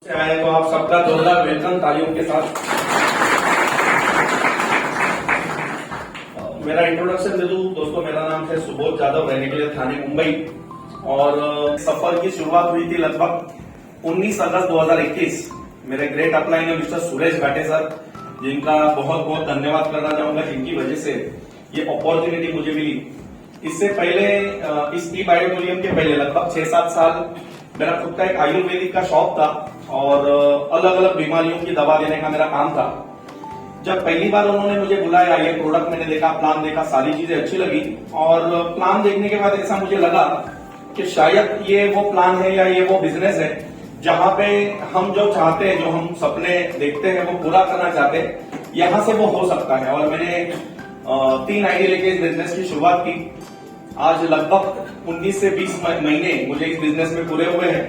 आए तो आप सबका जोरदार वेलकम तालियों के साथ। मेरा इंट्रोडक्शन दे दूं दोस्तों, मेरा नाम है सुबोध यादव, रहने के लिए थाने मुंबई। और सफर की शुरुआत हुई थी लगभग 19 अगस्त 2021। मेरे ग्रेट अपलाइन है मिस्टर सुरेश घाटे सर, जिनका बहुत बहुत धन्यवाद करना चाहूंगा, जिनकी वजह से ये अपॉर्चुनिटी मुझे मिली। इससे पहले इस ई बायोटोरियम के पहले लगभग 6-7 साल मेरा खुद का एक आयुर्वेदिक का शॉप था और अलग अलग बीमारियों की दवा देने का मेरा काम था। जब पहली बार उन्होंने मुझे बुलाया, ये प्रोडक्ट मैंने देखा, प्लान देखा, सारी चीजें अच्छी लगी और प्लान देखने के बाद ऐसा मुझे लगा कि शायद ये वो प्लान है या ये वो बिजनेस है जहां पे हम जो चाहते हैं, जो हम सपने देखते हैं वो पूरा करना चाहते हैं, यहां से वो हो सकता है। और मैंने 3 आइडिया लेके इस बिजनेस की शुरुआत की। आज लगभग 19 से 20 महीने मुझे इस बिजनेस में पूरे हुए हैं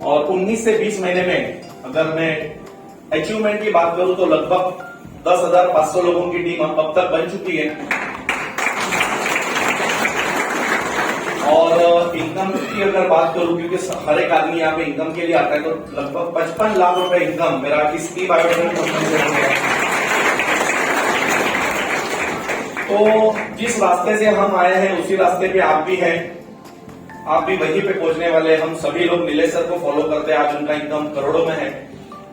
और 19 से 20 महीने में अगर मैं अचीवमेंट की बात करूं तो लगभग 10,500 लोगों की टीम अब तक बन चुकी है। और इनकम की अगर बात करूं, क्योंकि हर एक आदमी यहाँ पे इनकम के लिए आता है, तो लगभग 55 लाख रुपए इनकम मेरा इस ई बायोटोरियम कंपनी से हो गया। तो जिस रास्ते से हम आए हैं उसी रास्ते पे आप भी हैं, आप भी वहीं पे पहुंचने वाले। हम सभी लोग नीलेश सर को फॉलो करते हैं, आज उनका इनकम करोड़ों में है।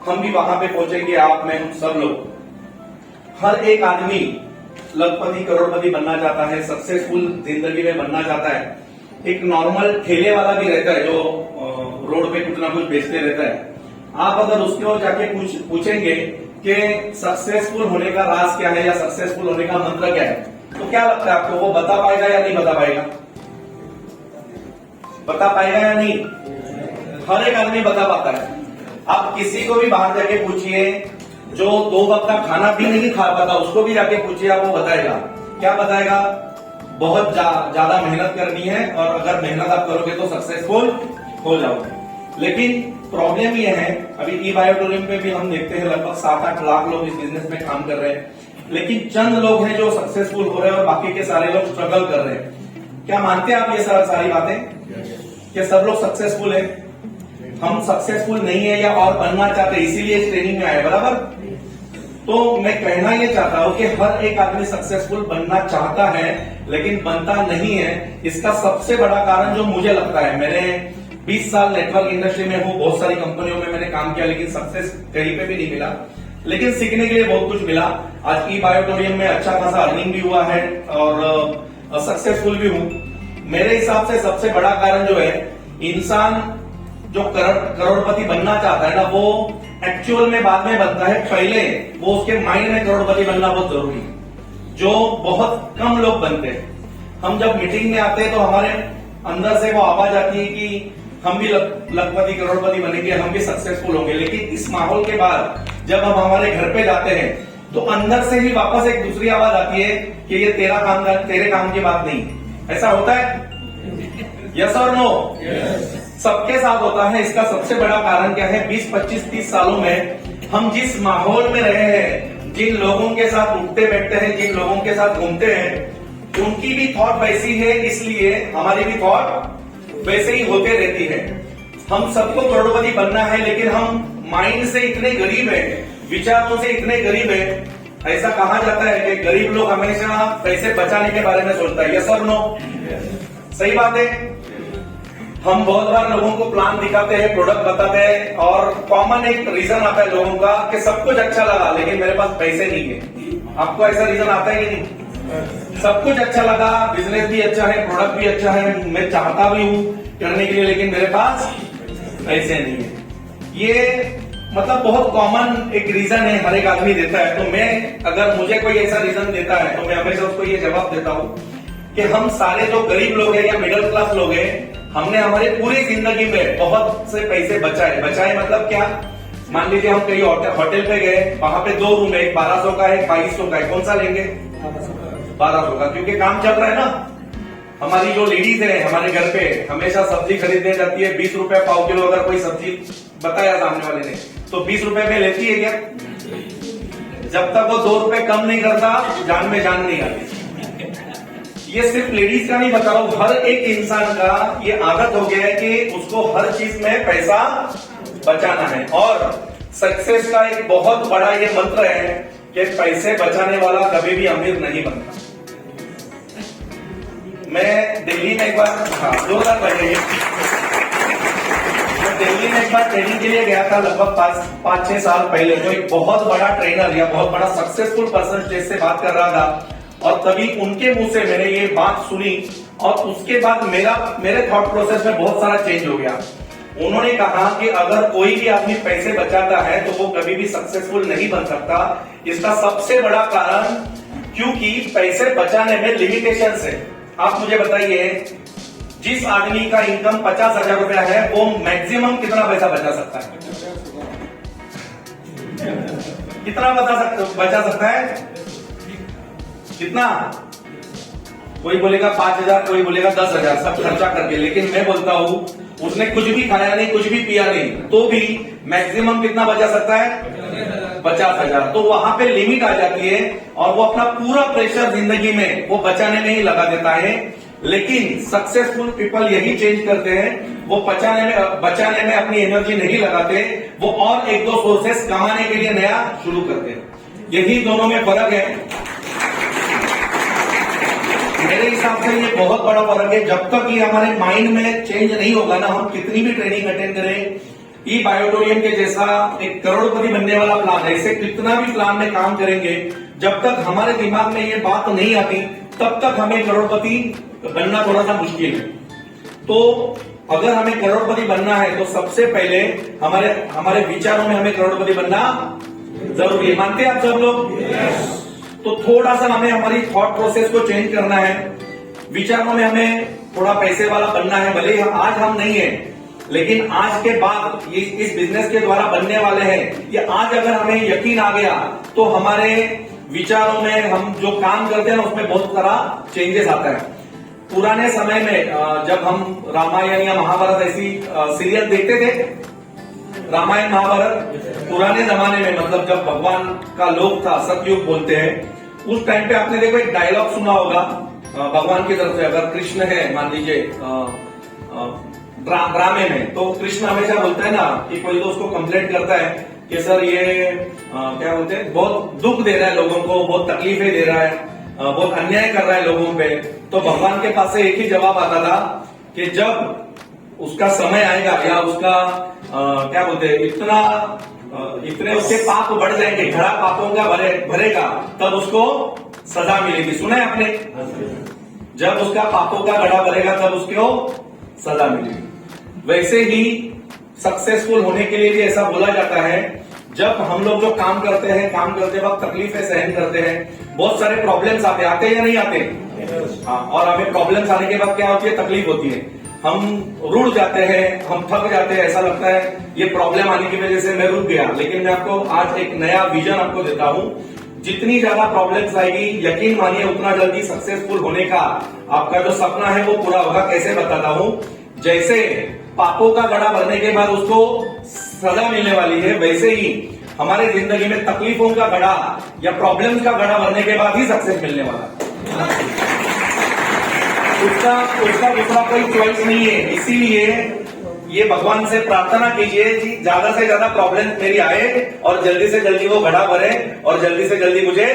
हम भी वहां पे पहुंचेंगे, आप में हम सब लोग। हर एक आदमी लखपति करोड़पति बनना चाहता है, सक्सेसफुल जिंदगी में बनना चाहता है। एक नॉर्मल ठेले वाला भी रहता है जो रोड पे कुछ ना कुछ बेचते रहता है। आप अगर उसके और जाके पूछेंगे कि सक्सेसफुल होने का राज क्या है या सक्सेसफुल होने का मंत्र क्या है, तो क्या लगता है आपको, वो बता पाएगा या नहीं बता पाएगा? बता पाएगा या नहीं? हर एक आदमी बता पाता है। आप किसी को भी बाहर जाके पूछिए जो 2 वक्त का खाना भी नहीं खा पाता, उसको भी जाके पूछिए, आप वो बताएगा। क्या बताएगा? बहुत ज्यादा मेहनत करनी है और अगर मेहनत आप करोगे तो सक्सेसफुल हो जाओगे। लेकिन प्रॉब्लम ये है, अभी ई बायोटोरियम पे भी हम देखते हैं लगभग 7-8 लाख लोग इस बिजनेस में काम कर रहे हैं, लेकिन चंद लोग हैं जो सक्सेसफुल हो रहे हैं और बाकी के सारे लोग स्ट्रगल कर रहे हैं। क्या मानते हैं आप ये सारी बातें कि सब लोग सक्सेसफुल है? हम सक्सेसफुल नहीं है या और बनना चाहते हैं, इसीलिए इस ट्रेनिंग में आए, बराबर? तो मैं कहना ये चाहता हूं कि हर एक आदमी सक्सेसफुल बनना चाहता है लेकिन बनता नहीं है। इसका सबसे बड़ा कारण जो मुझे लगता है, मैंने 20 साल नेटवर्क इंडस्ट्री में हूं, बहुत सारी कंपनियों में मैंने काम किया, लेकिन सक्सेस कहीं पे भी नहीं मिला, लेकिन सीखने के लिए बहुत कुछ मिला। आज ई बायोटोरियम में अच्छा खासा अर्निंग भी हुआ है और सक्सेसफुल भी हूं। मेरे हिसाब से सबसे बड़ा कारण जो है, इंसान जो करोड़पति बनना चाहता है ना, वो एक्चुअल में बाद में बनता है, पहले वो उसके माइंड में करोड़पति बनना बहुत जरूरी है, जो बहुत कम लोग बनते हैं। हम जब मीटिंग में आते हैं तो हमारे अंदर से वो आवाज आती है कि हम भी लखपति करोड़पति बनेंगे, हम भी सक्सेसफुल होंगे। लेकिन इस माहौल के बाद जब हम हमारे घर पे जाते हैं तो अंदर से ही वापस एक दूसरी आवाज आती है कि ये तेरे काम की बात नहीं। ऐसा होता है? यस और नो? सबके साथ होता है। इसका सबसे बड़ा कारण क्या है? 20, 25, 30 सालों में हम जिस माहौल में रहे हैं, जिन लोगों के साथ उठते बैठते हैं, जिन लोगों के साथ घूमते हैं, उनकी भी थॉट वैसी है, इसलिए हमारी भी थॉट वैसे ही होते रहती है। हम सबको करोड़पति बनना है, लेकिन हम माइंड से इतने गरीब हैं, विचारों से इतने गरीब हैं। ऐसा कहा जाता है कि गरीब लोग हमेशा पैसे बचाने के बारे में सोचता है। यस और नो? सही बात है। हम बहुत बार लोगों को प्लान दिखाते हैं, प्रोडक्ट बताते हैं और कॉमन एक रीजन आता है लोगों का कि सब कुछ अच्छा लगा लेकिन मेरे पास पैसे नहीं है। आपको ऐसा रीजन आता है कि नहीं? सब कुछ अच्छा लगा, बिजनेस भी अच्छा है, प्रोडक्ट भी अच्छा है, मैं चाहता भी हूं करने के लिए, लेकिन मेरे पास पैसे नहीं है। ये मतलब बहुत कॉमन एक रीजन है, हर एक आदमी देता है। तो मैं, अगर मुझे कोई ऐसा रीजन देता है तो मैं हमेशा उसको ये जवाब देता हूं कि हम सारे जो गरीब लोग हैं या मिडिल क्लास लोग हैं, हमने हमारी पूरी जिंदगी में बहुत से पैसे बचाए मतलब क्या? मान लीजिए हम कहीं होटल पे गए, वहां पे 2 रूम है, एक 1200 का है, एक 2200 का है, कौन सा लेंगे? 1200 का, क्योंकि काम चल रहा है ना। हमारी जो लेडीज है हमारे घर पे हमेशा सब्जी खरीदने जाती है, 20 रुपए पाव किलो अगर कोई सब्जी बताया सामने वाले ने तो 20 रुपए में लेती है क्या? जब तक वो 2 रुपए कम नहीं करता, जान में जान नहीं आती। ये सिर्फ लेडीज का नहीं बता रहा हूं, हर एक इंसान का ये आदत हो गया है कि उसको हर चीज में पैसा बचाना है। और सक्सेस का एक बहुत बड़ा ये मंत्र है कि पैसे बचाने वाला कभी भी अमीर नहीं बनता। मैं दिल्ली में एक बार, हाँ 2000 मैं दिल्ली में एक बार ट्रेनिंग के लिए गया था, लगभग 5-6 साल पहले। जो एक बहुत बड़ा ट्रेनर या बहुत बड़ा सक्सेसफुल पर्सन स्टेज से बात कर रहा था, और तभी उनके मुंह से मैंने ये बात सुनी, और उसके बाद मेरे थॉट प्रोसेस में बहुत सारा चेंज हो गया। उन्होंने कहा कि अगर कोई भी आदमी पैसे बचाता है तो वो कभी भी सक्सेसफुल नहीं बन सकता। इसका सबसे बड़ा कारण, क्योंकि पैसे बचाने में लिमिटेशंस है। आप मुझे बताइए, जिस आदमी का इनकम 50,000 रुपया है, वो मैक्सिमम कितना पैसा बचा सकता है? कितना बचा सकता है? कितना? कोई बोलेगा 5,000, कोई बोलेगा 10,000, सब खर्चा करके। लेकिन मैं बोलता हूं, उसने कुछ भी खाया नहीं, कुछ भी पिया नहीं, तो भी मैक्सिमम कितना बचा सकता है? 50,000। तो वहां पे लिमिट आ जाती है, और वो अपना पूरा प्रेशर जिंदगी में वो बचाने में ही लगा देता है। लेकिन सक्सेसफुल पीपल यही चेंज करते हैं, वो बचाने में अपनी एनर्जी नहीं लगाते, वो और 1-2 सोर्सेस कमाने के लिए नया शुरू करते हैं। यही दोनों में फर्क है। मेरे हिसाब से ये बहुत बड़ा फर्क है। जब तक ये हमारे माइंड में चेंज नहीं होगा ना, हम कितनी भी ट्रेनिंग अटेंड करें, ई बायोटोरियम के जैसा एक करोड़पति बनने वाला प्लान है, ऐसे कितना भी प्लान में काम करेंगे, जब तक हमारे दिमाग में ये बात नहीं आती, तब तक हमें करोड़पति बनना थोड़ा सा मुश्किल है। तो अगर हमें करोड़पति बनना है तो सबसे पहले हमारे विचारों में हमें करोड़पति बनना जरूरी है। मानते हैं आप सब लोग? तो थोड़ा सा हमें हमारी थॉट प्रोसेस को चेंज करना है। विचारों में हमें थोड़ा पैसे वाला बनना है। भले ही आज हम नहीं है, लेकिन आज के बाद इस बिजनेस के द्वारा बनने वाले हैं। ये आज अगर हमें यकीन आ गया तो हमारे विचारों में, हम जो काम करते हैं उसमें बहुत सारा चेंजेस आता है। पुराने समय में जब हम रामायण या महाभारत ऐसी सीरियल देखते थे, रामायण महाभारत पुराने जमाने में, मतलब जब भगवान का लोक था, सतयुग बोलते हैं, उस टाइम पे आपने देखो एक डायलॉग सुना होगा भगवान की तरफ से। अगर कृष्ण है, मान लीजिए ड्रामे में, तो कृष्ण हमेशा बोलता है ना कि कोई तो उसको कंप्लेंट करता है कि सर ये क्या बोलते हैं, बहुत दुख दे रहा है लोगों को, बहुत तकलीफें दे रहा है, बहुत अन्याय कर रहा है लोगों पे। तो भगवान के पास से एक ही जवाब आता था कि जब उसका समय आएगा, या उसका क्या बोलते हैं, इतने उसके पाप बढ़ जाएंगे, घड़ा पापों का भरेगा, तब उसको सजा मिलेगी। सुना है आपने? जब उसका पापों का घड़ा भरेगा तब उसको सजा मिलेगी। वैसे ही सक्सेसफुल होने के लिए भी ऐसा बोला जाता है, जब हम लोग जो काम करते हैं, काम करते वक्त तकलीफें सहन करते हैं, बहुत सारे प्रॉब्लम्स आते हैं या नहीं आते? हाँ। और हमें प्रॉब्लम्स आने के बाद क्या होती है? तकलीफ होती है। हम रुड़ जाते हैं, हम थक जाते हैं, ऐसा लगता है ये प्रॉब्लम आने की वजह से मैं रुक गया। लेकिन मैं आपको आज एक नया विजन आपको देता हूं। जितनी ज्यादा प्रॉब्लम्स आएगी, यकीन मानिए उतना जल्दी सक्सेसफुल होने का आपका जो सपना है वो पूरा होगा। कैसे बताता हूं? जैसे पापों का घड़ा भरने के बाद उसको सजा मिलने वाली है, वैसे ही हमारे जिंदगी में तकलीफों का घड़ा या प्रॉब्लम्स का घड़ा भरने के बाद ही सक्सेस मिलने वाला है। उसका दूसरा कोई चॉइस नहीं है। इसीलिए ये भगवान से प्रार्थना कीजिए कि ज्यादा से ज्यादा प्रॉब्लम मेरी आए, और जल्दी से जल्दी वो घड़ा भरे, और जल्दी से जल्दी मुझे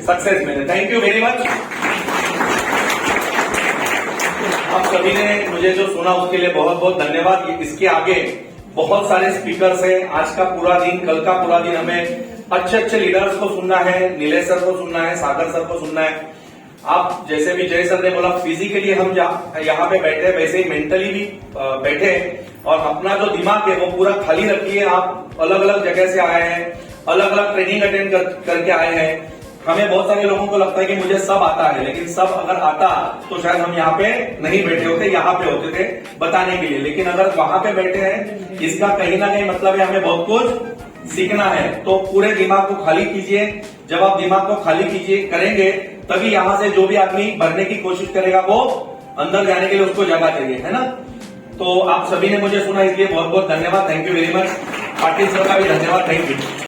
सक्सेस मिले। Thank you very much. आप सभी ने मुझे जो सुना उसके लिए बहुत बहुत धन्यवाद। इसके आगे बहुत सारे स्पीकर्स हैं। आज का पूरा दिन, कल का पूरा दिन हमें अच्छे लीडर्स को सुनना है, नीलेश सर को सुनना है, सागर सर को सुनना है। आप जैसे भी जय सर ने बोला, फिजिकली हम यहाँ पे बैठे, वैसे ही मेंटली भी बैठे, और अपना जो दिमाग है वो पूरा खाली रखिए। आप अलग अलग जगह से आए हैं, अलग अलग ट्रेनिंग अटेंड करके आए हैं। हमें बहुत सारे लोगों को लगता है कि मुझे सब आता है, लेकिन सब अगर आता तो शायद हम यहाँ पे नहीं बैठे होते, यहाँ पे होते थे बताने के लिए। लेकिन अगर वहां पे बैठे हैं, इसका कहीं ना कहीं मतलब है हमें बहुत कुछ सीखना है। तो पूरे दिमाग को खाली कीजिए। जब आप दिमाग को खाली करेंगे, तभी यहां से जो भी आदमी भरने की कोशिश करेगा वो अंदर जाने के लिए उसको जगह चाहिए, है ना? तो आप सभी ने मुझे सुना, इसलिए बहुत बहुत धन्यवाद। Thank you very much. Patil sir का भी धन्यवाद। Thank you.